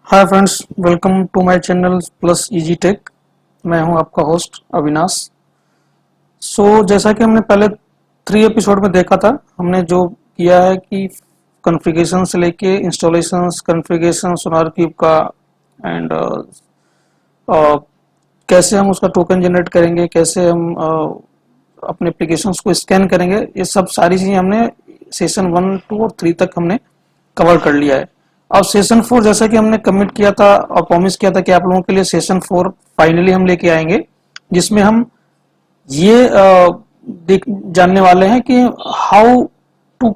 Hi friends, welcome to my channel plus easy tech. मैं हूं आपका होस्ट अविनाश। जैसा कि हमने पहले 3 एपिसोड में देखा था, हमने जो किया है कि कॉन्फ़िगरेशन से लेके इंस्टॉलेशंस, कॉन्फ़िगरेशन सोनार क्यूब का एंड कैसे हम उसका टोकन जनरेट करेंगे, कैसे हम अपने एप्लीकेशंस को स्कैन करेंगे, ये सब सारी चीज़ें हमने सेशन 1, 2 और 3 तक हमने कवर कर लिया है। अब सेशन 4 जैसा कि हमने कमिट किया था और प्रॉमिस किया था कि आप लोगों के लिए सेशन 4 फाइनली हम लेके आएंगे, जिसमें हम ये जानने वाले हैं कि how to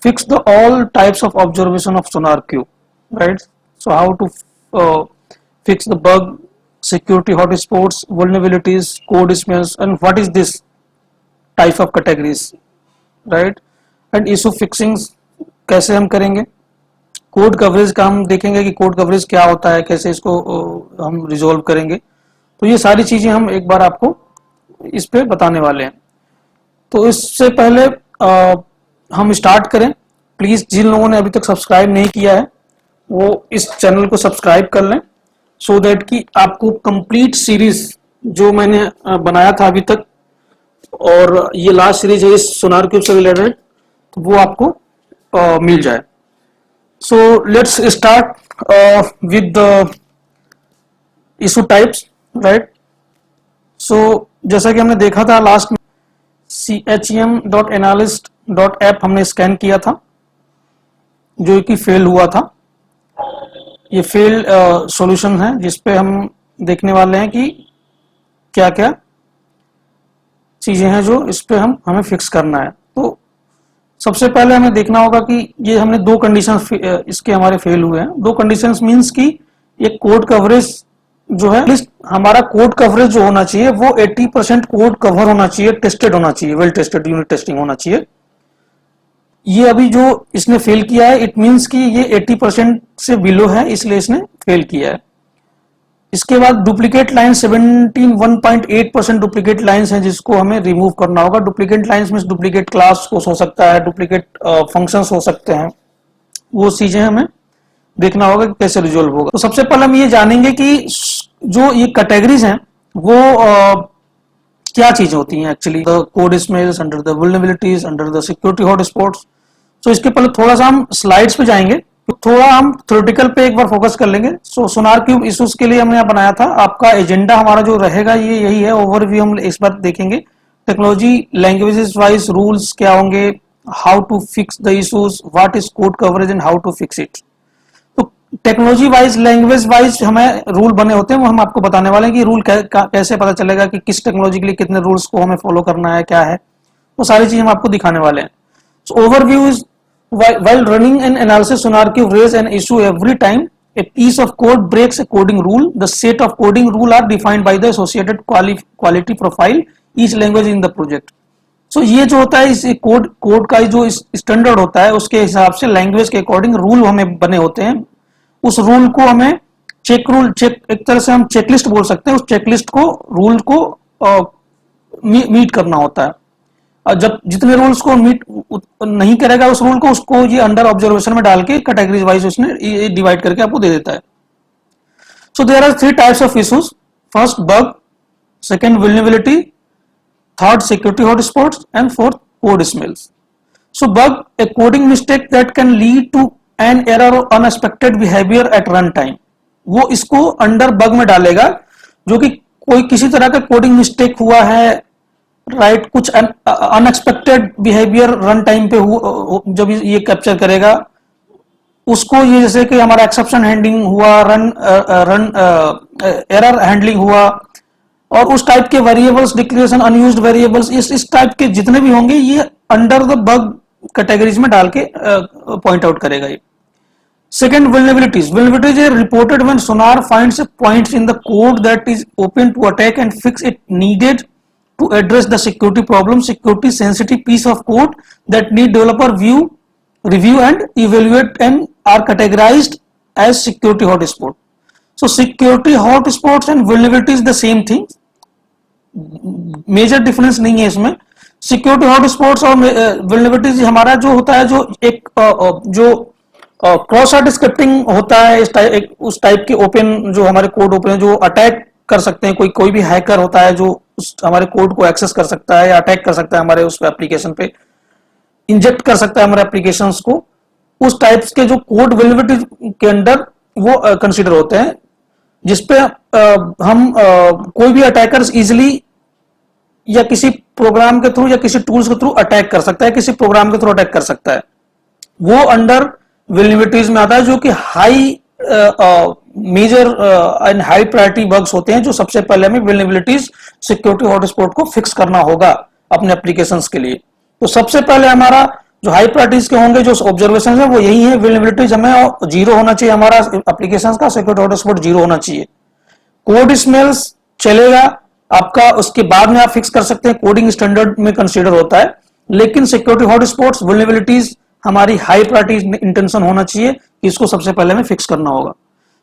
fix the all types of observation of sonar cube, right? So how to fix the bug, security hotspots, vulnerabilities, code smells, and what is this type of categories, right? And issue fixing कैसे हम करेंगे, code coverage का हम देखेंगे कि code coverage क्या होता है, कैसे इसको हम रिजोल्व करेंगे। तो ये सारी चीजें हम एक बार आपको इस पे बताने वाले हैं। तो इससे पहले हम स्टार्ट करें। प्लीज जिन लोगों ने अभी तक सब्सक्राइब नहीं किया है वो इस चैनल को सब्सक्राइब कर लें, सो दैट कि आपको कंप्लीट सीरीज जो मैंने बनाया था अभी तक, और ये लास्ट सीरीज है इस सोनार क्यूब से रिलेटेड, तो वो आपको मिल जाए। So let's start with the issue types, right. So जैसा कि हमने देखा था लास्ट में, chem.analyst.app हमने स्कैन किया था, जो कि फेल हुआ था। ये फेल सॉल्यूशन है जिसपे हम देखने वाले हैं कि क्या क्या चीजें हैं जो इस पे हमें फिक्स करना है। तो सबसे पहले हमें देखना होगा कि ये हमने दो कंडीशन इसके हमारे फेल हुए हैं। दो कंडीशंस मींस कि ये कोड कवरेज जो है, हमारा कोड कवरेज जो होना चाहिए वो 80% कोड कवर होना चाहिए, टेस्टेड होना चाहिए, वेल टेस्टेड यूनिट टेस्टिंग होना चाहिए। ये अभी जो इसने फेल किया है, इट मींस कि ये 80% से बिलो है, इसलिए इसने फेल किया है। इसके बाद डुप्लीकेट लाइन 1.8% डुप्लीकेट लाइंस हैं जिसको हमें रिमूव करना होगा। डुप्लीकेट लाइंस में डुप्लीकेट क्लास हो सकता है, डुप्लीकेट फंक्शंस हो सकते हैं, वो चीजें हमें देखना होगा कि कैसे रिजोल्व होगा। तो सबसे पहले हम ये जानेंगे कि जो ये कैटेगरीज हैं वो क्या चीजें होती हैं actually. The code smells, under the vulnerabilities, under the security hotspots. तो इसके पहले थोड़ा सा हम स्लाइड्स पे जाएंगे, तो थोड़ा हम थ्योरेटिकल पे एक बार फोकस कर लेंगे। सोनार क्यूब इश्यूज के लिए हमने यहाँ बनाया था, आपका एजेंडा हमारा जो रहेगा ये यही है। ओवरव्यू हम इस बार देखेंगे, टेक्नोलॉजी लैंग्वेजेस वाइज रूल्स क्या होंगे, how to fix the issues, what is code coverage and how to fix it. तो टेक्नोलॉजी वाइज, लैंग्वेज वाइज हमें रूल बने होते हैं, वो हम आपको बताने वाले हैं कि रूल कैसे पता चलेगा कि किस टेक्नोलॉजी के लिए कितने रूल्स को हमें फॉलो करना है, क्या है, वो सारी चीज हम आपको दिखाने वाले हैं। So overview is, while running an analysis, SonarQube raise an issue every time a piece of code breaks a coding rule. The set of coding rule are defined by the associated quality profile each language in the project. So ये जो होता है, इस code का जो standard होता है उसके हिसाब से लैंग्वेज के अकॉर्डिंग रूल हमें बने होते हैं। उस रूल को हमें एक तरह से हम चेकलिस्ट बोल सकते हैं। उस चेकलिस्ट को, रूल को मीट करना होता है। जब जितने रूल्स को मीट नहीं करेगा उस रूल को, उसको ये अंडर ऑब्जर्वेशन में डाल के कैटेगरीज वाइज उसने डिवाइड करके आपको दे देता है। So there are 3 types of issues. First bug, second vulnerability, third security hotspots and fourth code smells. So bug, a coding mistake that can lead to an error or unexpected behaviour at run time. वो इसको under bug में डालेगा, जो कि कोई किसी तरह का कोडिंग मिस्टेक हुआ है, राइट, कुछ अनएक्सपेक्टेड बिहेवियर रन टाइम पे जब ये कैप्चर करेगा उसको, ये जैसे कि हमारा एक्सेप्शन हैंडलिंग हुआ, एरर हैंडलिंग हुआ, और उस टाइप के वेरिएबल्स, डिक्लेरेशन अनयूज्ड वेरिएबल्स, इस टाइप के जितने भी होंगे ये अंडर द बग कैटेगरीज में डाल के पॉइंट आउट करेगा ये। Second, vulnerabilities. Vulnerabilities are reported when Sonar finds a points in the code that is open to attack and fix it needed to address the security problem. Security sensitive piece of code that need developer review and evaluate and are categorized as security hotspot. So security hotspots and vulnerabilities the same thing. Major difference नहीं है इसमें। Security hotspots और vulnerabilities हमारा जो होता है, जो एक जो क्रॉस साइट स्क्रिप्टिंग होता है उस टाइप के ओपन, जो हमारे कोड ओपन है, जो अटैक कर सकते हैं। कोई भी हैकर होता है जो हमारे कोड को एक्सेस कर सकता है या अटैक कर सकता है हमारे उस एप्लीकेशन पे, इंजेक्ट कर सकता है हमारे एप्लीकेशंस को। उस टाइप्स के जो कोड वेलिडिटी के अंदर वो कंसीडर होते हैं, जिसपे हम कोई भी अटैकर्स इजिली या किसी प्रोग्राम के थ्रू या किसी टूल्स के थ्रू अटैक कर सकता है, किसी प्रोग्राम के थ्रू अटैक कर सकता है। वो अंडर वेलिनिटीज में आता है, जो कि high major and high priority bugs होते हैं, जो सबसे पहले हमें वेलिनिटीज सिक्योरिटी हॉटस्पॉट को फिक्स करना होगा अपने एप्लीकेशंस के लिए। तो सबसे पहले हमारा जो हाई प्रायोरिटीज के होंगे, जो ऑब्जर्वेशन है, वो यही है, वेलिनिटीज हमें जीरो होना चाहिए, हमारा एप्लीकेशन का सिक्योरिटी हॉटस्पॉट जीरो होना चाहिए। कोड स्मेल्स चलेगा आपका, उसके बाद में आप फिक्स कर सकते हैं, कोडिंग स्टैंडर्ड में कंसीडर होता है। लेकिन सिक्योरिटी हॉटस्पॉट्स वल्नरेबिलिटीज हमारी हाई प्रायोरिटी इंटेंशन होना चाहिए कि इसको सबसे पहले हमें फिक्स करना होगा।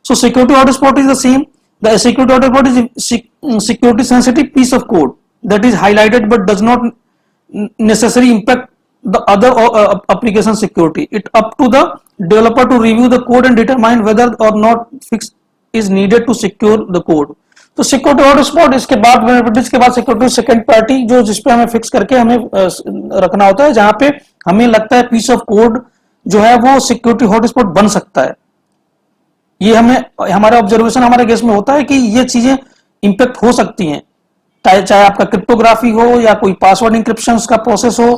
So security hotspot is the same, the security hotspot is security sensitive piece of code that is highlighted but does not necessarily impact the other application security. It up to the developer to review the code and determine whether or not fix is needed to secure the code. तो security hotspot, इसके बाद वेलिनिटीज के बाद security second party, जो जिसपे हमें fix करके हमें रखना होता है, जहां पे हमें लगता है पीस ऑफ कोड जो है वो सिक्योरिटी हॉटस्पॉट बन सकता है। ये हमें हमारे ऑब्जर्वेशन, हमारे केस में होता है कि ये चीजें इंपैक्ट हो सकती हैं, चाहे आपका क्रिप्टोग्राफी हो या कोई पासवर्ड इंक्रिप्शन का प्रोसेस हो,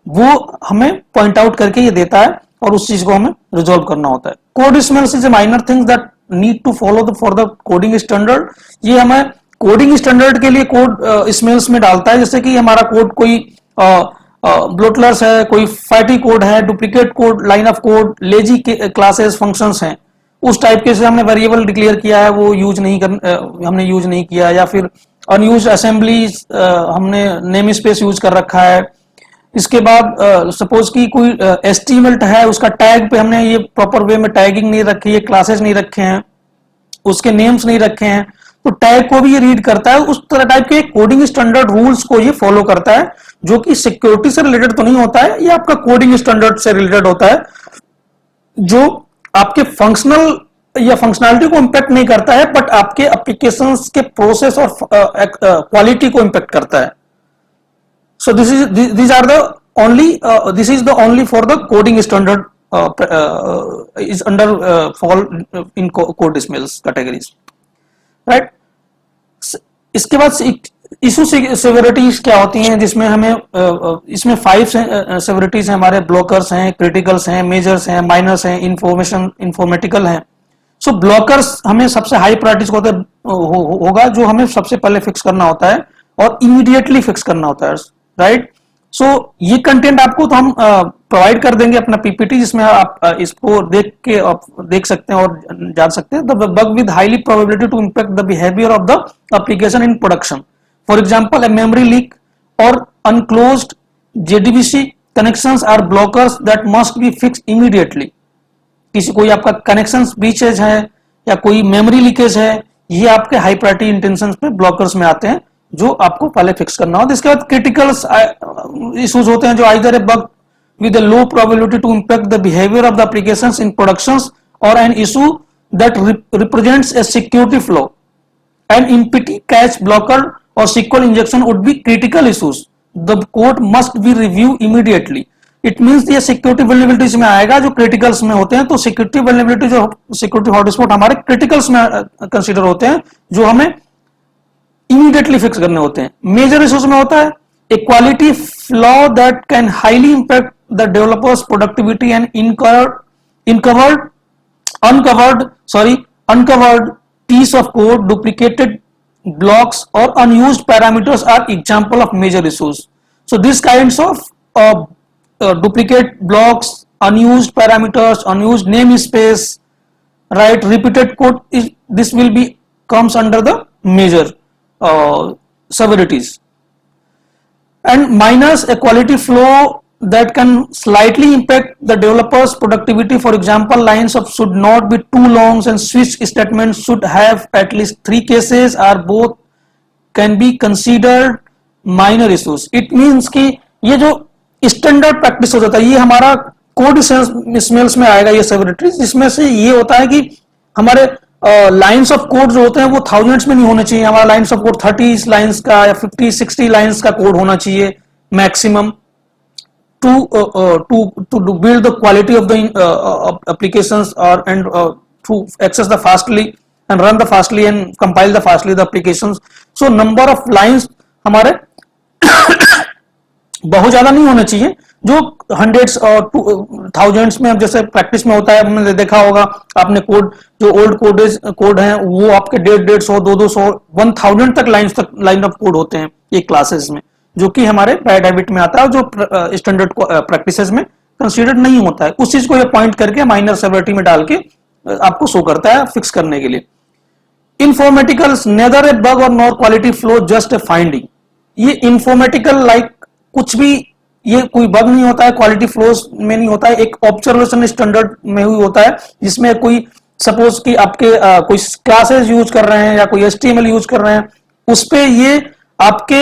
वो हमें पॉइंट आउट करके ये देता है और उस चीज को हमें रिजॉल्व करना होता है। Code smells is a minor things that need to follow for the coding standard. ये हमें कोडिंग स्टैंडर्ड के लिए कोड स्मेल्स में डालता है, जैसे कि हमारा कोड कोई ब्लोटलर्स है, कोई फैटी कोड है, duplicate code, line of code, lazy classes, functions हैं, उस टाइप के से हमने वेरिएबल डिक्लेयर किया है, वो यूज नहीं हमने यूज नहीं किया, या फिर अनयूज असेंबलीज हमने नेम स्पेस यूज कर रखा है। इसके बाद सपोज की कोई एचटीएमएल है, उसका टैग पे हमने ये प्रॉपर वे में टैगिंग नहीं रखी है, क्लासेस नहीं रखे हैं, उसके नेम्स नहीं रखे हैं, तो टैग को भी ये रीड करता है। उस तरह टाइप के कोडिंग स्टैंडर्ड रूल्स को ये फॉलो करता है, जो कि सिक्योरिटी से रिलेटेड तो नहीं होता है, ये आपका कोडिंग स्टैंडर्ड से रिलेटेड होता है, जो आपके फंक्शनल या फंक्शनैलिटी को इंपैक्ट नहीं करता है, बट आपके एप्लीकेशंस के प्रोसेस और क्वालिटी को इंपैक्ट करता है। सो these are the only this is the only for the coding standard is under fall in code smells categories, right? इसके बाद इशू सेवेरिटीज क्या होती हैं, जिसमें हमें इसमें 5 सेवेरिटीज हैं हमारे, ब्लॉकर्स हैं, क्रिटिकल्स हैं, मेजर्स हैं, माइनर्स हैं, इन्फॉर्मेटिकल हैं। सो ब्लॉकर्स हमें सबसे हाई प्रायोरिटीज होगा, जो हमें सबसे पहले फिक्स करना होता है और इमीडिएटली फिक्स करना होता है, राइट? सो ये कंटेंट आपको तो हम प्रोवाइड कर देंगे अपना पीपीटी, जिसमें आप इसको देख सकते हैं और जान सकते हैं। The bug with highly probability to impact the behaviour of the application in production, for example a memory leak or unclosed JDBC connections are blockers that must be fix immediately. कोई आपका कनेक्शन ब्रीचेज है या कोई memory leakage है, ये आपके high priority intentions पे blockers में आते हैं, जो आपको पहले फिक्स करना होता है। इसके बाद क्रिटिकल्स इश्यूज होते हैं, जो either A bug with a low probability to impact the behavior of the applications in productions or an issue that represents a security flaw. An empty cache blocker or SQL injection would be critical issues. The code must be reviewed immediately. It means ये security vulnerabilities में आएगा, जो criticals में होते हैं। तो security vulnerability, जो security hotspot हमारे criticals में consider होते हैं, जो हमें immediately fix करने होते हैं। Major issues में होता है a quality flaw that can highly impact the developer's productivity and uncovered piece of code, duplicated blocks or unused parameters are example of major issues. So these kinds of duplicate blocks, unused parameters, unused namespace, right, repeated code, this will be comes under the major severities. And minus a quality flaw that can slightly impact the developer's productivity. For example, lines of should not be too long and switch statements should have at least 3 cases, or both can be considered minor issues. It means कि ये जो standard practice हो जाता है, ये हमारा code smells में आएगा ये सेवरिटीज, जिसमें से ये होता है कि हमारे लाइंस ऑफ कोड जो होते हैं वो थाउजेंड्स में नहीं होने चाहिए। हमारा लाइंस ऑफ कोड 30 लाइंस का या 50-60 लाइंस का कोड होना चाहिए maximum, to build the quality of the applications or and to access the fastly and run the fastly and compile the fastly the applications. So number of lines हमारे बहुत ज्यादा नहीं होने चाहिए, जो हंड्रेड्स और थाउजेंड्स में, जैसे प्रैक्टिस में होता है, हमने देखा होगा आपने कोड, जो ओल्ड कोड है वो आपके 150, 200, 1000 तक लाइन ऑफ कोड होते हैं ये क्लासेस में, जो कि हमारे बैड हैबिट में आता है, जो स्टैंडर्ड प्रैक्टिसेस में कंसीडर्ड नहीं होता है। उस चीज को ये पॉइंट करके माइनर सेवरिटी में डाल के आपको शो करता है फिक्स करने के लिए। इन्फॉर्मेटिकल्स नेदर ए बग और nor quality flow just a finding. ये इन्फॉर्मेटिकल लाइक कुछ भी, ये कोई बग नहीं होता है, क्वालिटी फ्लोज में नहीं होता है, एक ऑब्जर्वेशन स्टैंडर्ड में हुई होता है, जिसमें कोई सपोज कि आपके कोई क्लासेस यूज कर रहे हैं या कोई HTML यूज कर रहे हैं, उस पे ये आपके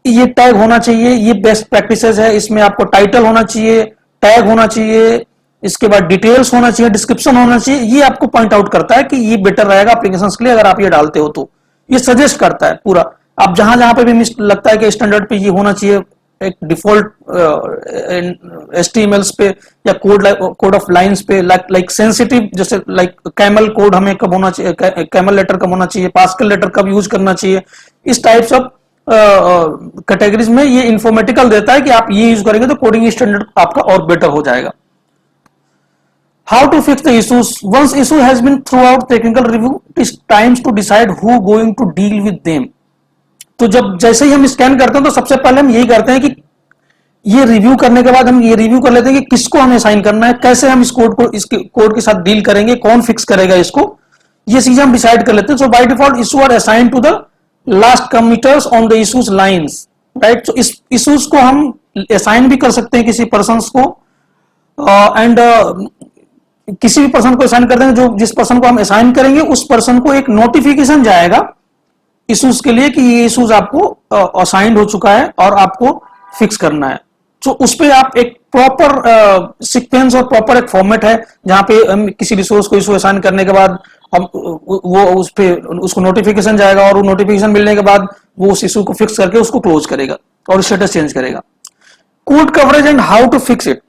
ये टैग होना चाहिए, ये बेस्ट प्रैक्टिसेस है, इसमें आपको टाइटल होना चाहिए, टैग होना चाहिए, इसके बाद डिटेल्स होना चाहिए, डिस्क्रिप्शन होना चाहिए। ये आपको पॉइंट आउट करता है कि ये बेटर रहेगा एप्लीकेशन के लिए अगर आप ये डालते हो, तो ये सजेस्ट करता है पूरा। आप जहां जहां पे भी लगता है कि स्टैंडर्ड पे ये होना चाहिए, एक डिफॉल्ट HTML पे या कोड ऑफ लाइंस पे, लाइक सेंसिटिव, जैसे लाइक कैमल कोड हमें कब होना चाहिए, कैमल लेटर कब होना चाहिए, पास्कल लेटर कब यूज करना चाहिए, इस टाइप्स ऑफ कैटेगरीज में ये इंफॉर्मेटिकल देता है कि आप ये यूज करेंगे तो कोडिंग स्टैंडर्ड आपका और बेटर हो जाएगा। How to fix the issues once issue has been through out technical review, it is times to decide who going to deal with them. तो जब जैसे ही हम स्कैन करते हैं तो सबसे पहले हम यही करते हैं कि ये रिव्यू करने के बाद हम ये रिव्यू कर लेते हैं कि किसको हमें असाइन करना है, कैसे हम इस कोड के साथ डील करेंगे, कौन फिक्स करेगा इसको, ये चीजें हम डिसाइड कर लेते हैं। So by default issue are assign to the last committers on the issues lines, right. तो इस इशूज को हम असाइन भी कर सकते हैं किसी पर्सन को, एंड किसी भी पर्सन को असाइन कर देंगे, जो जिस पर्सन को हम असाइन करेंगे उस पर्सन को एक नोटिफिकेशन जाएगा इश्यूज के लिए कि ये इश्यूज आपको असाइंड हो चुका है और आपको फिक्स करना है। तो उस पे आप एक प्रॉपर सीक्वेंस और प्रॉपर एक फॉर्मेट है, जहां पे हम किसी रिसोर्स को इशू असाइन करने के बाद हम वो उस पे उसको नोटिफिकेशन जाएगा, और वो नोटिफिकेशन मिलने के बाद वो उस इशू को फिक्स करके उसको क्लोज करेगा और स्टेटस चेंज करेगा। Code coverage and how to fix it.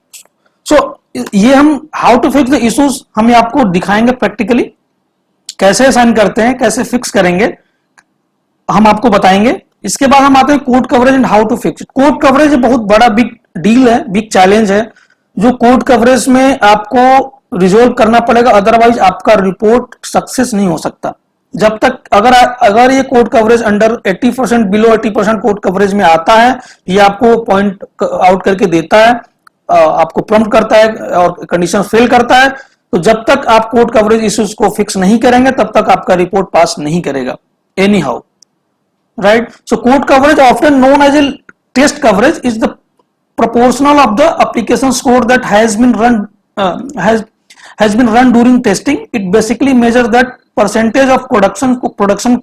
So ये हम how to fix the issues हम आपको दिखाएंगे प्रैक्टिकली, कैसे असाइन करते हैं, कैसे फिक्स करेंगे हम आपको बताएंगे। इसके बाद हम आते हैं code coverage and how to fix it. Code coverage बहुत बड़ा बिग डील है, बिग चैलेंज है, जो कोड कवरेज में आपको रिजोल्व करना पड़ेगा, अदरवाइज आपका रिपोर्ट सक्सेस नहीं हो सकता। जब तक अगर ये code coverage under 80%, below 80% code coverage में आता है, ये आपको पॉइंट आउट करके देता है, आपको प्रॉम्प्ट करता है और कंडीशन फेल करता है, तो जब तक आप कोड कवरेज इश्यूज को फिक्स नहीं करेंगे तब तक आपका रिपोर्ट पास नहीं करेगा any how, right? So code coverage, often known as a test coverage, is the proportional of the application's code that has been run during testing. It basically measures that percentage of production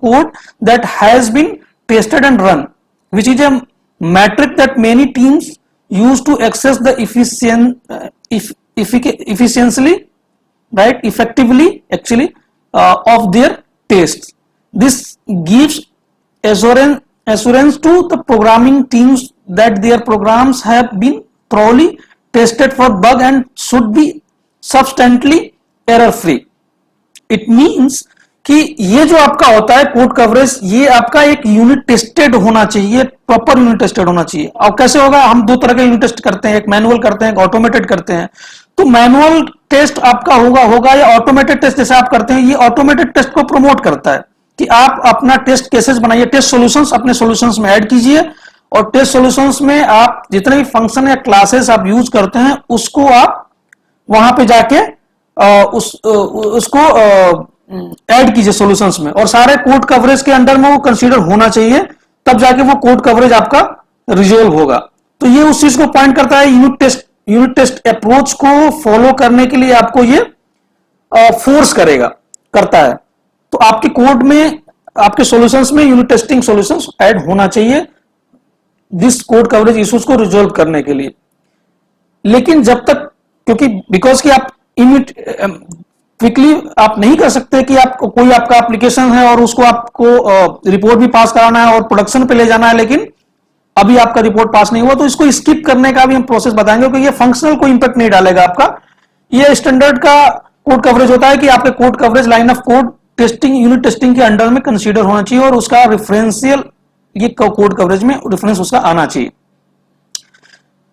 code that has been tested and run, which is a metric that many teams use to assess the efficiently, right, effectively actually of their tests. This gives assurance to the programming teams that their programs have been thoroughly tested for bug and should be substantially error free. It means कि ये जो आपका होता है code coverage, ये आपका एक unit tested होना चाहिए, प्रॉपर यूनिट टेस्टेड होना चाहिए। और कैसे होगा, हम दो तरह के यूनिट टेस्ट करते हैं, एक मैनुअल करते हैं, एक ऑटोमेटेड करते हैं। तो मैनुअल टेस्ट आपका होगा या ऑटोमेटेड टेस्ट जैसे आप करते हैं, ये ऑटोमेटेड टेस्ट को प्रमोट करता है कि आप अपना टेस्ट केसेस बनाइए, टेस्ट सॉल्यूशंस अपने सॉल्यूशंस में ऐड कीजिए, और टेस्ट सॉल्यूशंस में आप जितने भी फंक्शन या क्लासेस आप यूज करते हैं उसको आप वहां पे जाके उसको ऐड कीजिए सॉल्यूशंस में, और सारे कोड कवरेज के अंडर में वो कंसीडर होना चाहिए, तब जाके वो कोड कवरेज आपका रिजोल्व होगा। तो ये उस चीज को पॉइंट करता है। यूनिट टेस्ट अप्रोच को फॉलो करने के लिए आपको ये फोर्स करता है। तो आपके कोड में, आपके सॉल्यूशंस में यूनिट टेस्टिंग सॉल्यूशंस ऐड होना चाहिए दिस कोड कवरेज इश्यूज को रिजोल्व करने के लिए। लेकिन जब तक क्योंकि बिकॉज कि आप क्विकली आप नहीं कर सकते कि आप कोई आपका एप्लीकेशन है और उसको आपको रिपोर्ट भी पास कराना है और प्रोडक्शन पे ले जाना है, लेकिन अभी आपका रिपोर्ट पास नहीं हुआ, तो इसको स्किप करने का भी हम प्रोसेस बताएंगे, क्योंकि ये फंक्शनल कोई इंपैक्ट नहीं डालेगा आपका। ये स्टैंडर्ड का कोड कवरेज होता है कि आपके code coverage line of code testing, unit testing के अंडर में कंसीडर होना चाहिए और उसका रेफरेंशियल, ये कोड कवरेज में रेफरेंस उसका आना चाहिए।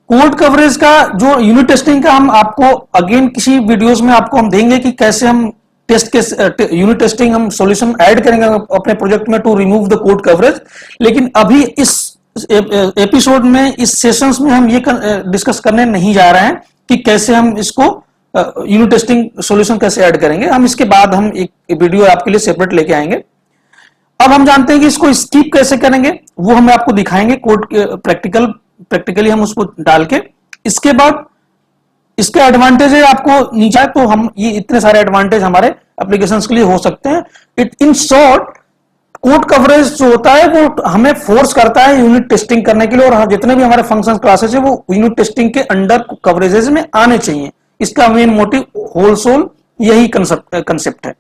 कोड कवरेज का जो यूनिट टेस्टिंग का हम आपको अगेन किसी वीडियोस में आपको हम देंगे कि कैसे हम टेस्ट के यूनिट टेस्टिंग हम सॉल्यूशन ऐड करेंगे अपने प्रोजेक्ट में to remove the code coverage. लेकिन अभी इस एपिसोड में, इस सेशंस में हम ये डिस्कस करने नहीं जा रहे हैं कि कैसे हम इसको यूनिट टेस्टिंग सॉल्यूशन कैसे ऐड करेंगे। हम इसके बाद हम एक वीडियो आपके लिए सेपरेट लेके आएंगे। अब हम जानते हैं कि इसको स्किप कैसे करेंगे, वो हम आपको दिखाएंगे कोड प्रैक्टिकली हम उसको डाल के। इसके बाद इसके एडवांटेज है आपको नीचे, तो हम ये इतने सारे एडवांटेज हमारे एप्लीकेशंस के लिए हो सकते हैं। It in short, code coverage जो होता है वो हमें फोर्स करता है यूनिट टेस्टिंग करने के लिए, और जितने भी हमारे फंक्शन क्लासेस है वो यूनिट टेस्टिंग के अंडर कवरेजेस में आने चाहिए। इसका मेन मोटिव होल सोल यही कंसेप्ट है।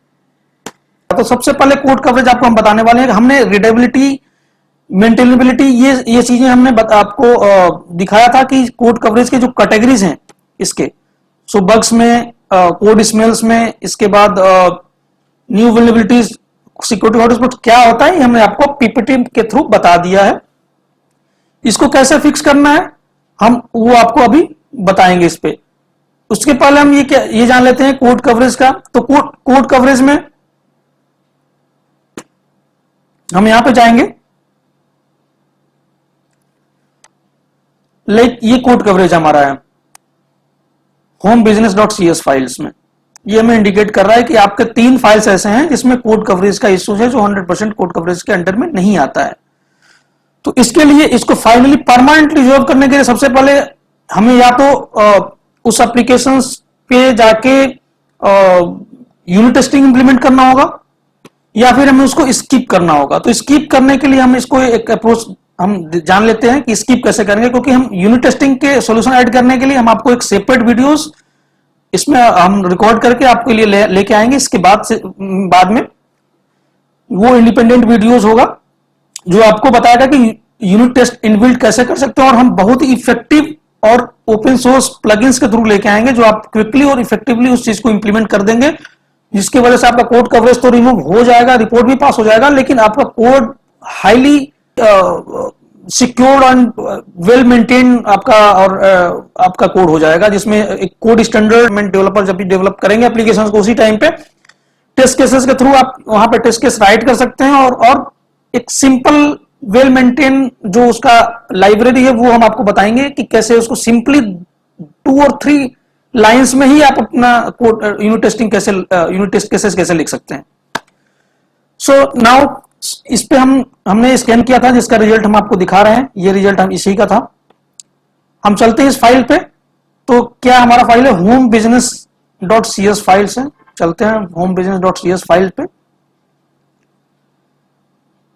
तो सबसे पहले कोड कवरेज आपको हम बताने वाले हैं। हमने रीडेबिलिटी, मेंटेनेबिलिटी, ये चीजें हमने आपको दिखाया था कि कोड कवरेज के जो कैटेगरीज हैं इसके, सो बग्स में, कोड स्मेल्स में, इसके बाद न्यू वल्नरेबिलिटीज, सिक्योरिटी हॉटस्पॉट क्या होता है, हमने आपको पीपीटी के थ्रू बता दिया है। इसको कैसे फिक्स करना है हम वो आपको अभी बताएंगे इस पे। उसके पहले हम ये जान लेते हैं कोड कवरेज का। तो कोड कवरेज में हम यहां पे जाएंगे, लाइक ये कोड कवरेज हमारा है home business dot C S files में। ये हमें इंडिकेट कर रहा है कि आपके 3 फाइल्स ऐसे हैं जिसमें कोड कवरेज का इश्यू है, जो 100% कोड कवरेज के अंडर में नहीं आता है। तो इसके लिए इसको फाइनली परमानेंटली रिजॉल्व करने के लिए सबसे पहले हमें या तो उस एप्लीकेशन पे जाके यूनिट टेस्टिंग इंप्लीमेंट करना होगा, या फिर हमें उसको स्किप करना होगा। तो स्किप करने के लिए हम इसको एक अप्रोच हम जान लेते हैं कि स्किप कैसे करेंगे, क्योंकि हम यूनिट टेस्टिंग के सॉल्यूशन ऐड करने के लिए हम आपको एक सेपरेट वीडियोस इसमें हम रिकॉर्ड करके आपके लिए लेके आएंगे। इसके बाद में वो इंडिपेंडेंट वीडियोस होगा जो आपको बताएगा कि यूनिट टेस्ट इनबिल्ट कैसे कर सकते हैं, और हम बहुत ही इफेक्टिव और ओपन सोर्स प्लगइन्स के थ्रू लेके आएंगे जो आप क्विकली और इफेक्टिवली उस चीज को इंप्लीमेंट कर देंगे, जिसकी वजह से आपका कोड कवरेज तो रिमूव हो जाएगा, रिपोर्ट भी पास हो जाएगा, लेकिन आपका code highly secured and well maintain आपका कोड हो जाएगा, जिसमें एक कोड स्टैंडर्ड में डेवलपर जब भी डेवलप करेंगे एप्लीकेशन को उसी टाइम पे टेस्ट केसेस के थ्रू आप वहां पे टेस्ट केस राइट कर सकते हैं, और एक सिंपल वेल मेंटेन जो उसका लाइब्रेरी है वो हम आपको बताएंगे कि कैसे उसको सिंपली 2 और 3 लाइंस में ही आप अपना कोड यूनिट टेस्ट केसेस कैसे लिख सकते हैं। सो नाउ इस पे हमने स्कैन किया था, जिसका रिजल्ट हम आपको दिखा रहे हैं। ये रिजल्ट हम इसी का था। हम चलते हैं इस फाइल पे। तो क्या हमारा फाइल है home business dot C S files है। चलते हैं home business dot C S file पे।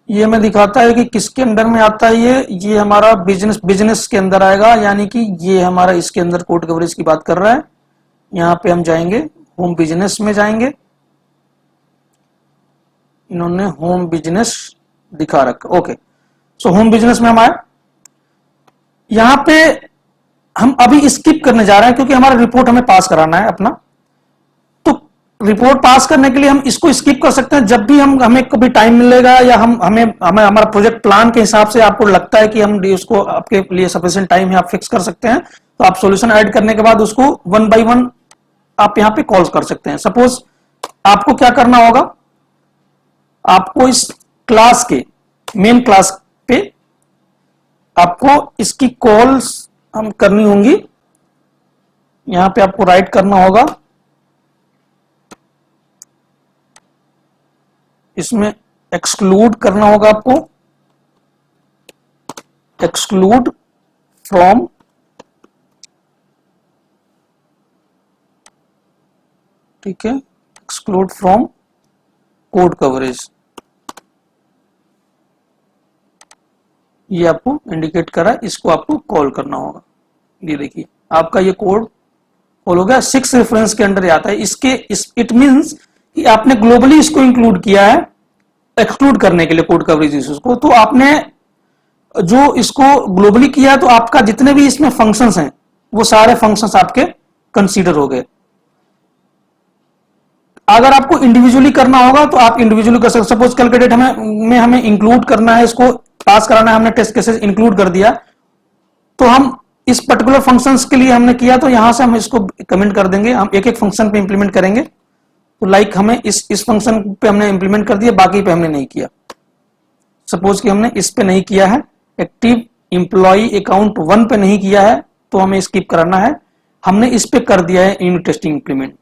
ये हमें दिखाता है कि किसके अंदर में आता है। ये हमारा बिजनेस के अंदर आएगा, यानी कि ये हमारा इसके अंदर कोड कवरेज की बात कर रहा है। यहां पे हम जाएंगे, होम बिजनेस में जाएंगे। इन्होंने होम बिजनेस दिखा रखा, ओके। सो होम बिजनेस में हम आए। यहां पे हम अभी स्किप करने जा रहे हैं क्योंकि हमारा रिपोर्ट हमें पास कराना है अपना। तो रिपोर्ट पास करने के लिए हम इसको स्किप कर सकते हैं। जब भी हमें कभी टाइम मिलेगा या हमें हमारा प्रोजेक्ट प्लान के हिसाब से आपको लगता है कि हम उसको आपके लिए सफिशिएंट टाइम है, आप फिक्स कर सकते हैं। तो आप सॉल्यूशन ऐड करने के बाद उसको 1 by 1 आप यहां पे कॉल कर सकते हैं। सपोज आपको क्या करना होगा, आपको इस क्लास के मेन क्लास पे आपको इसकी कॉल्स हम करनी होंगी। यहां पे आपको राइट करना होगा, इसमें एक्सक्लूड करना होगा आपको, एक्सक्लूड फ्रॉम, ठीक है, एक्सक्लूड फ्रॉम कोड कवरेज। ये आपको इंडिकेट करा, इसको आपको कॉल करना होगा। ये देखिए आपका ये कोड कॉल हो गया, 6 रेफरेंस के अंडर आता है। इट मींस कि आपने ग्लोबली इसको इंक्लूड किया है एक्सक्लूड करने के लिए कोड कवरेज इश्यूज को। तो आपने जो इसको ग्लोबली किया तो आपका जितने भी इसमें फंक्शंस हैं वो सारे फंक्शंस आपके कंसीडर हो गए। अगर आपको इंडिविजुअली करना होगा तो आप इंडिविजुअली कर सकते। सपोज कैलकुलेट हमें इंक्लूड करना है, इसको पास कराना है, हमने टेस्ट केसेस इंक्लूड कर दिया, तो हम इस पर्टिकुलर फंक्शंस के लिए हमने किया तो यहां से हम इसको कमेंट कर देंगे, हम एक एक फंक्शन पे इंप्लीमेंट करेंगे। तो लाइक हमें इस फंक्शन पे हमने इंप्लीमेंट कर दिया, बाकी पे हमने नहीं किया। सपोज कि हमने इस पे नहीं किया है, एक्टिव एम्प्लॉय अकाउंट 1 पे नहीं किया है तो हमें स्किप कराना है, हमने इस पे कर दिया है यूनिट टेस्टिंग इंप्लीमेंट,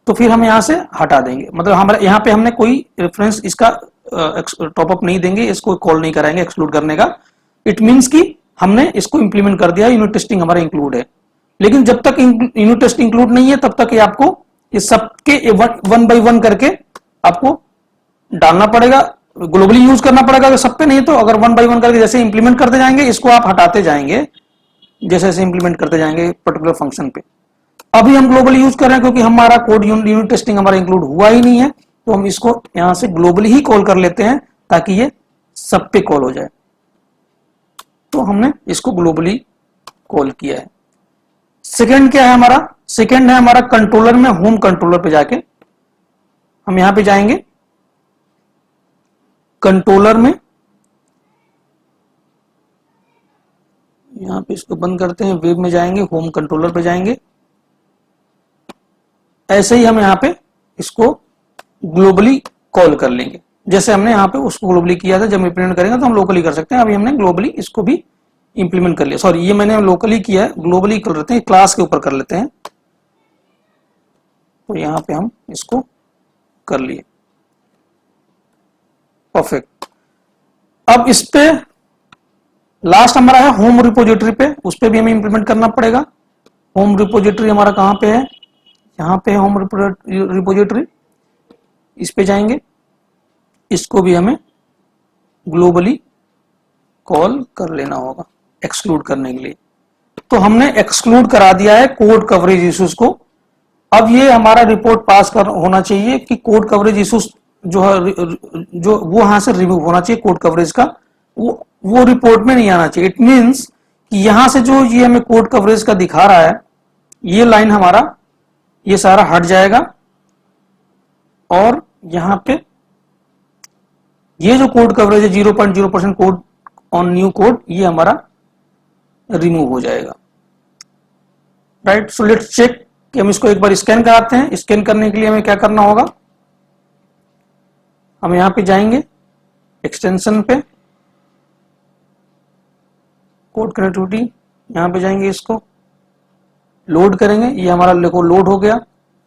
तो फिर हम यहां से हटा देंगे। मतलब हमारे यहां पे हमने कोई रेफरेंस इसका टॉप अप नहीं देंगे, इसको कॉल नहीं कराएंगे एक्सक्लूड करने का। इट मींस कि हमने इसको इंप्लीमेंट कर दिया, यूनिट टेस्टिंग हमारा इंक्लूड है। लेकिन जब तक यूनिट टेस्ट इंक्लूड नहीं है तब तक ये आपको ये सबके 1 बाय 1 करके आपको डालना पड़ेगा, ग्लोबली यूज करना पड़ेगा। अगर सब पे नहीं तो अगर 1 बाय 1 करके जैसे इंप्लीमेंट करते जाएंगे, इसको आप हटाते जाएंगे जैसे जैसे इंप्लीमेंट करते जाएंगे पर्टिकुलर फंक्शन पे। अभी हम ग्लोबली यूज कर रहे हैं क्योंकि हमारा कोड यूनिट टेस्टिंग हमारा इंक्लूड हुआ ही नहीं है, तो हम इसको यहां से ग्लोबली ही कॉल कर लेते हैं ताकि ये सब पे कॉल हो जाए। तो हमने इसको ग्लोबली कॉल किया है। सेकंड क्या है हमारा? सेकंड है हमारा कंट्रोलर में, होम कंट्रोलर पे जाके हम यहां पे जाएंगे, कंट्रोलर में, यहां पे इसको बंद करते हैं, वेब में जाएंगे, होम कंट्रोलर पे जाएंगे। ऐसे ही हम यहां पे इसको ग्लोबली कॉल कर लेंगे, जैसे हमने यहां पे उसको ग्लोबली किया था। जब इंप्लीमेंट करेंगे तो हम लोकली कर सकते हैं। अभी हमने ग्लोबली इसको भी इंप्लीमेंट कर लिया, सॉरी ये मैंने लोकली किया है, ग्लोबली कर लेते हैं, क्लास के ऊपर कर लेते हैं। तो यहां पे हम इसको कर लिए, परफेक्ट। अब इस पे लास्ट हमारा है होम रिपोजिटरी पे, उस पे भी हमें इंप्लीमेंट करना पड़ेगा। होम रिपोजिटरी हमारा कहां पे है? यहां पे है होम रिपोजिटरी, इस पे जाएंगे, इसको भी हमें ग्लोबली कॉल कर लेना होगा एक्सक्लूड करने के लिए। तो हमने एक्सक्लूड करा दिया है कोड कवरेज इश्यूज को। अब ये हमारा रिपोर्ट पास कर होना चाहिए कि कोड कवरेज इश्यूज जो है जो वो यहां से रिमूव होना चाहिए, कोड कवरेज का वो रिपोर्ट में नहीं आना चाहिए। इट मींस कि यहां से जो ये हमें कोड कवरेज का दिखा रहा है, ये लाइन हमारा ये सारा हट जाएगा और यहां पे ये जो कोड कवरेज है 0.0% कोड ऑन न्यू कोड, ये हमारा रिमूव हो जाएगा, राइट। सो लेट्स चेक कि हम इसको एक बार स्कैन कराते हैं। स्कैन करने के लिए हमें क्या करना होगा? हम यहां पे जाएंगे, एक्सटेंशन पे, कोड कनेक्टिविटी, यहां पे जाएंगे, इसको लोड करेंगे, ये हमारा देखो लोड हो गया।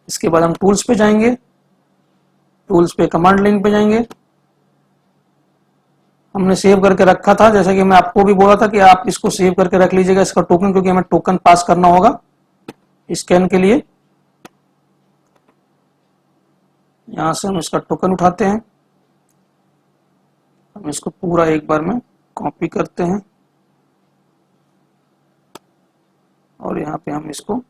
इसके बाद हम टूल्स पे जाएंगे, टूल्स पे कमांड लाइन पे जाएंगे। हमने सेव करके रखा था, जैसा कि मैं आपको भी बोला था कि आप इसको सेव करके रख लीजिएगा इसका टोकन, क्योंकि हमें टोकन पास करना होगा स्कैन के लिए। यहां से हम इसका टोकन उठाते हैं, हम इसको पूरा एक बार में कॉपी करते हैं और यहां पे हम इसको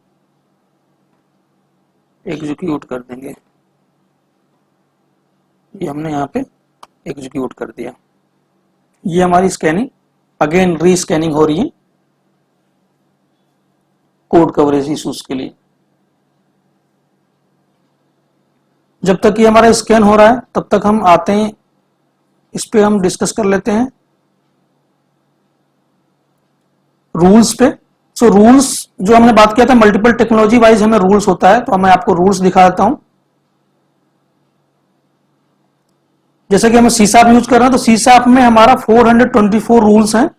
एग्जीक्यूट कर देंगे। ये हमने यहां पे एग्जीक्यूट कर दिया। ये हमारी स्कैनिंग अगेन री स्कैनिंग हो रही है कोड कवरेज इश्यूज के लिए। जब तक ये हमारा स्कैन हो रहा है तब तक हम आते हैं, इस पे हम डिस्कस कर लेते हैं रूल्स पे। सो रूल्स जो हमने बात किया था, मल्टीपल टेक्नोलॉजी वाइज हमें रूल्स होता है, तो मैं आपको रूल्स दिखा देता हूं। जैसे कि हम सीसाप यूज कर रहे हैं, तो सीसाप में हमारा 424 रूल्स हैं,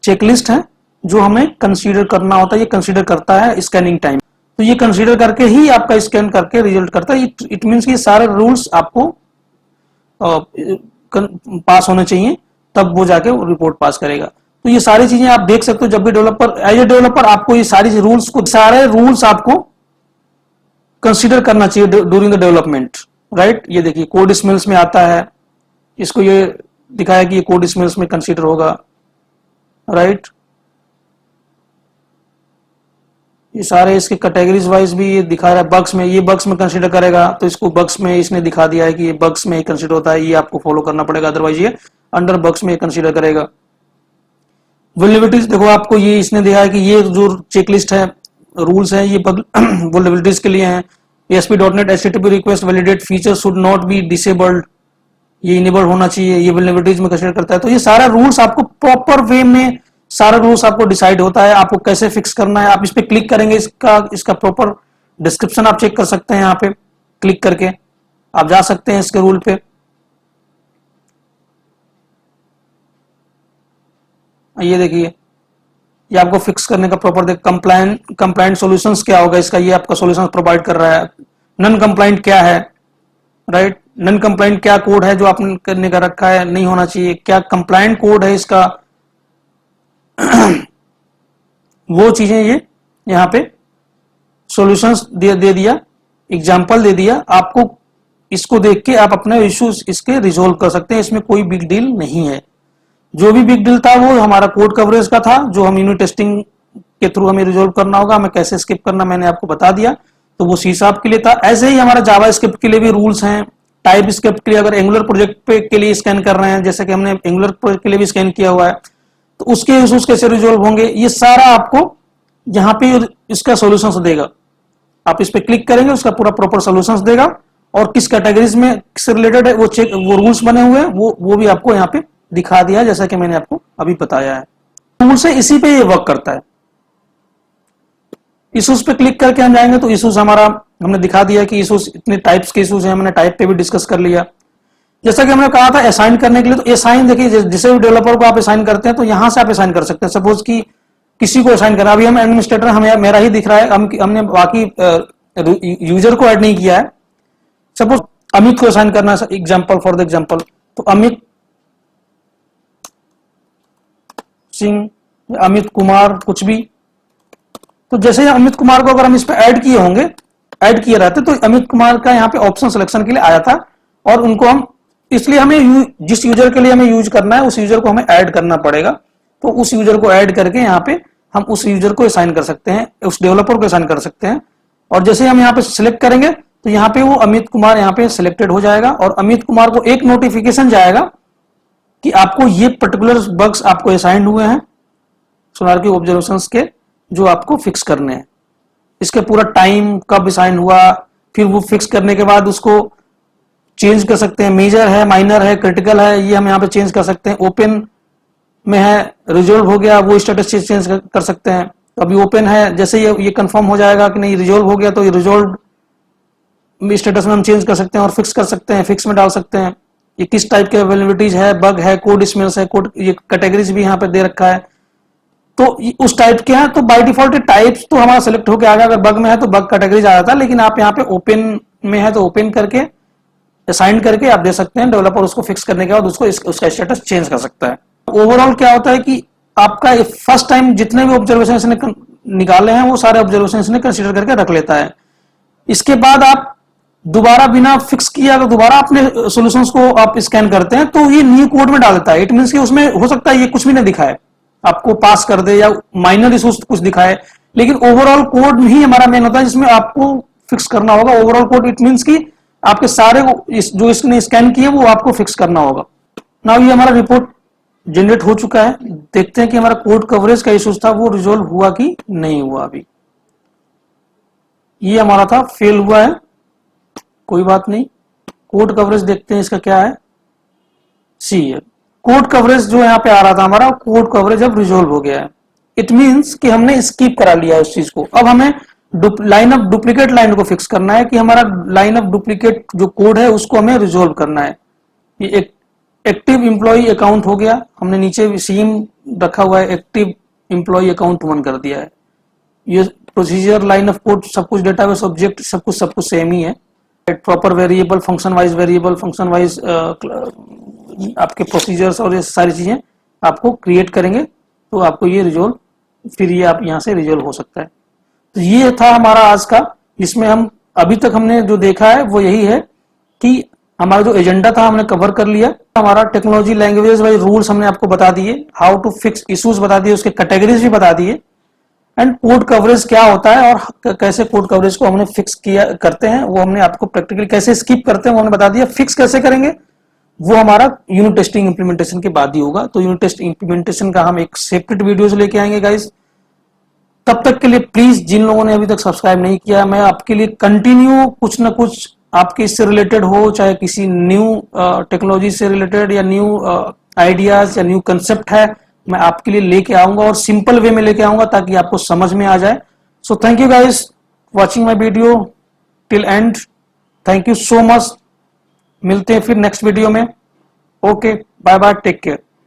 चेकलिस्ट हैं, जो हमें कंसीडर करना होता है। ये कंसीडर करता है स्कैनिंग टाइम, तो ये कंसीडर करके ही आपका स्कैन करके रिजल्ट करता है। इट मींस कि सारे रूल्स आपको पास होने चाहिए, तब वो जाके रिपोर्ट पास करेगा। तो ये सारी चीजें आप देख सकते हो जब भी डेवलपर, एज ए डेवलपर आपको ये सारे रूल्स आपको कंसीडर करना चाहिए ड्यूरिंग द डेवलपमेंट, राइट। ये देखिए कोड स्मेल्स में आता है, इसको ये दिखाया कि ये कोड स्मेल्स में कंसीडर होगा, राइट। ये सारे इसके कैटेगरीज वाइज भी ये दिखा रहा है। बग्स में, ये बग्स में कंसीडर करेगा तो इसको बग्स में इसने दिखा दिया है कि ये बग्स में कंसीडर होता है, ये आपको फॉलो करना पड़ेगा, अदरवाइज ये अंडर बग्स में कंसीडर करेगा। वल्नरेबिलिटीज देखो आपको ये इसने दिया है कि ये जो चेकलिस्ट है, रूल्स हैं, ये वल्नरेबिलिटीज के लिए हैं। ASP.NET HTTP request validate feature should not be disabled, ये इनेबल होना चाहिए, ये वल्नरेबिलिटीज में कंसीडर करता है। तो ये सारा रूल्स आपको प्रॉपर वे में, सारा रूल्स आपको डिसाइड होता है आपको कैसे फिक्स करना है। आप इस पे क्लिक करेंगे, इसका प्रॉपर डिस्क्रिप्शन आप चेक कर सकते हैं। यहाँ पे क्लिक करके आप जा सकते हैं इसके रूल पे। ये देखिए, ये आपको फिक्स करने का प्रॉपर देख, कंप्लायंट सॉल्यूशंस क्या होगा इसका, ये आपका सॉल्यूशन प्रोवाइड कर रहा है। नॉन कंप्लायंट क्या है, राइट, नॉन कंप्लायंट क्या कोड है जो आपने करने का रखा है, नहीं होना चाहिए, क्या कंप्लायंट कोड है इसका वो चीजें ये यहाँ पे सॉल्यूशंस दे दिया, एग्जांपल दे दिया आपको। इसको देख के आप अपने इश्यूज इसके रिजोल्व कर सकते हैं, इसमें कोई बिग डील नहीं है। जो भी बिग डील था वो हमारा कोड कवरेज का था, जो हम यूनिट टेस्टिंग के थ्रू हमें रिजोल्व करना होगा, हमें कैसे स्किप करना मैंने आपको बता दिया, तो वो C# के लिए था। ऐसे ही हमारा जावास्क्रिप्ट के लिए भी रूल्स हैं। टाइप स्क्रिप्ट के लिए अगर एंगुलर प्रोजेक्ट पे के लिए स्कैन कर रहे हैं, जैसे कि हमने एंगुलर प्रोजेक्ट के लिए भी स्कैन किया हुआ है, तो उसके इश्यूज कैसे रिजोल्व होंगे, ये सारा आपको यहाँ पे इसका सॉल्यूशंस देगा। आप इस पे क्लिक करेंगे, उसका पूरा प्रॉपर सॉल्यूशंस देगा, और किस कैटेगरीज में किससे रिलेटेड है वो रूल्स बने हुए हैं, वो भी आपको यहाँ पे दिखा दिया, जैसा कि मैंने आपको अभी बताया है। रूल्स है, इसी पे ये वर्क करता है। इश्यूज पे क्लिक करके हम जाएंगे तो इश्यूज हमारा हमने दिखा दिया कि इश्यूज इतने टाइप्स के इश्यूज हैं, हमने टाइप पे भी डिस्कस कर लिया। जैसा कि हमने कहा था असाइन करने के लिए, तो असाइन देखिए, जिसे भी डेवलपर को आप असाइन करते हैं तो यहां से आप असाइन कर सकते हैं। सपोज कि किसी को असाइन करना, अभी हम एडमिनिस्ट्रेटर, हमें मेरा ही दिख रहा है, हमने बाकी यूजर को ऐड नहीं किया है। सपोज अमित को असाइन करना है, एग्जाम्पल फॉर द एग्जाम्पल, तो अमित सिंह, अमित कुमार, कुछ भी। तो जैसे अमित कुमार को अगर हम इस पे ऐड किए होंगे, ऐड किए रहते, तो अमित कुमार का यहाँ पे ऑप्शन सिलेक्शन के लिए आया था, और उनको हम, इसलिए हमें जिस यूजर के लिए हमें यूज करना है उस यूजर को हमें ऐड करना पड़ेगा। तो उस यूजर को ऐड करके यहाँ पे हम उस यूजर को असाइन कर सकते हैं, उस डेवलपर को असाइन कर सकते हैं। और जैसे हम यहाँ पे सिलेक्ट करेंगे तो यहाँ पे वो अमित कुमार यहाँ पे सिलेक्टेड हो जाएगा, और अमित कुमार को एक नोटिफिकेशन जाएगा कि आपको ये पर्टिकुलर बग्स आपको असाइन हुए हैं सोनार की ऑब्जर्वेशंस के, जो आपको फिक्स करने हैं। इसके पूरा टाइम कब असाइन हुआ, फिर वो फिक्स करने के बाद उसको चेंज कर सकते हैं, मेजर है, माइनर है, क्रिटिकल है, ये हम यहाँ पे चेंज कर सकते हैं। ओपन में है, रिजोल्व हो गया, वो स्टेटस चेंज कर सकते हैं। तो अभी ओपन है, जैसे ये कंफर्म हो जाएगा कि नहीं रिजोल्व हो गया, तो ये रिजोल्व स्टेटस में हम चेंज कर सकते हैं और फिक्स कर सकते हैं, फिक्स में डाल सकते हैं। ये किस टाइप के अवेलेबिलिटीज है, बग है, कोड स्मेल्स है, कोड, ये कैटेगरीज भी यहाँ पे दे रखा है, तो उस टाइप के हैं। तो बाय डिफॉल्ट टाइप्स तो हमारा सेलेक्ट होकर आ गया, अगर बग में है तो बग कैटेगरीज आ जाता है, लेकिन आप यहाँ पे ओपन में है तो ओपन करके असाइन करके आप दे सकते हैं। डेवलपर उसको फिक्स करने के बाद उसका स्टेटस चेंज कर सकता है। ओवरऑल क्या होता है कि आपका फर्स्ट टाइम जितने भी ऑब्जर्वेशन इसने निकाले हैं वो सारे ऑब्जर्वेशन इसने कंसीडर करके रख लेता है। इसके बाद आप दोबारा बिना फिक्स किया अगर दोबारा अपने सॉल्यूशंस को आप स्कैन करते हैं तो ये न्यू कोड में डाल देता है। इट मींस कि उसमें हो सकता है ये कुछ भी ना दिखाए, आपको पास कर दे, या माइनर इश्यूज कुछ दिखाए, लेकिन ओवरऑल कोड ही हमारा मेन होता है जिसमें आपको फिक्स करना होगा। ओवरऑल कोड इट मींस कि आपके सारे जो इसने स्कैन किए वो आपको फिक्स करना होगा। नाउ ये हमारा रिपोर्ट जनरेट हो चुका है। देखते हैं कि हमारा कोड कवरेज का इश्यूज था वो रिजोल्व हुआ कि नहीं हुआ। अभी ये हमारा था, फेल हुआ है, कोई बात नहीं। कोड कवरेज देखते हैं इसका क्या है। सी है कोड कवरेज जो यहाँ पे आ रहा था हमारा, कोड कवरेज अब रिजोल्व हो गया है। इट मींस कि हमने स्किप करा लिया उस चीज को। अब हमें लाइन ऑफ डुप्लीकेट लाइन को फिक्स करना है कि हमारा लाइन ऑफ डुप्लीकेट जो कोड है उसको हमें रिजोल्व करना है। ये एक एक्टिव एम्प्लॉय अकाउंट हो गया, हमने नीचे सीम रखा हुआ है, एक्टिव एम्प्लॉय अकाउंट 1 कर दिया है। ये प्रोसीजर, लाइन ऑफ कोड, सब कुछ, डेटाबेस ऑब्जेक्ट, सब कुछ सेम ही है। Proper variable, function wise variable, function wise आपके प्रोसीजर्स और ये सारी चीजें आपको क्रिएट करेंगे तो आपको ये रिजोल्व, फिर ये आप यहाँ से रिजोल्व हो सकता है। तो ये था हमारा आज का, जिसमें हम अभी तक हमने जो देखा है वो यही है कि हमारा जो एजेंडा था हमने कवर कर लिया। हमारा टेक्नोलॉजी लैंग्वेज वाइज रूल्स हमने आपको बता दिए, हाउ टू फिक्स इश्यूज बता दिए, उसके कैटेगरीज भी बता दिए, एंड कोड कवरेज क्या होता है और कैसे कोड कवरेज को हमने फिक्स किया करते हैं, वो हमने आपको प्रैक्टिकली कैसे स्किप करते हैं वो हमने बता दिया। फिक्स कैसे करेंगे वो हमारा यूनिट टेस्टिंग इंप्लीमेंटेशन के बाद ही होगा। तो यूनिट टेस्ट इंप्लीमेंटेशन का हम एक सेपरेट वीडियोस लेके आएंगे गाइस। तब तक के लिए प्लीज जिन लोगों ने अभी तक सब्सक्राइब नहीं किया, मैं आपके लिए कंटिन्यू कुछ ना कुछ आपके इससे रिलेटेड हो, चाहे किसी न्यू टेक्नोलॉजी से रिलेटेड या न्यू आइडियाज या न्यू कंसेप्ट है, मैं आपके लिए लेके आऊंगा और सिंपल वे में लेके आऊंगा ताकि आपको समझ में आ जाए। So thank you guys watching my video till end. Thank you so much. मिलते हैं फिर नेक्स्ट वीडियो में। Okay, bye bye, take care.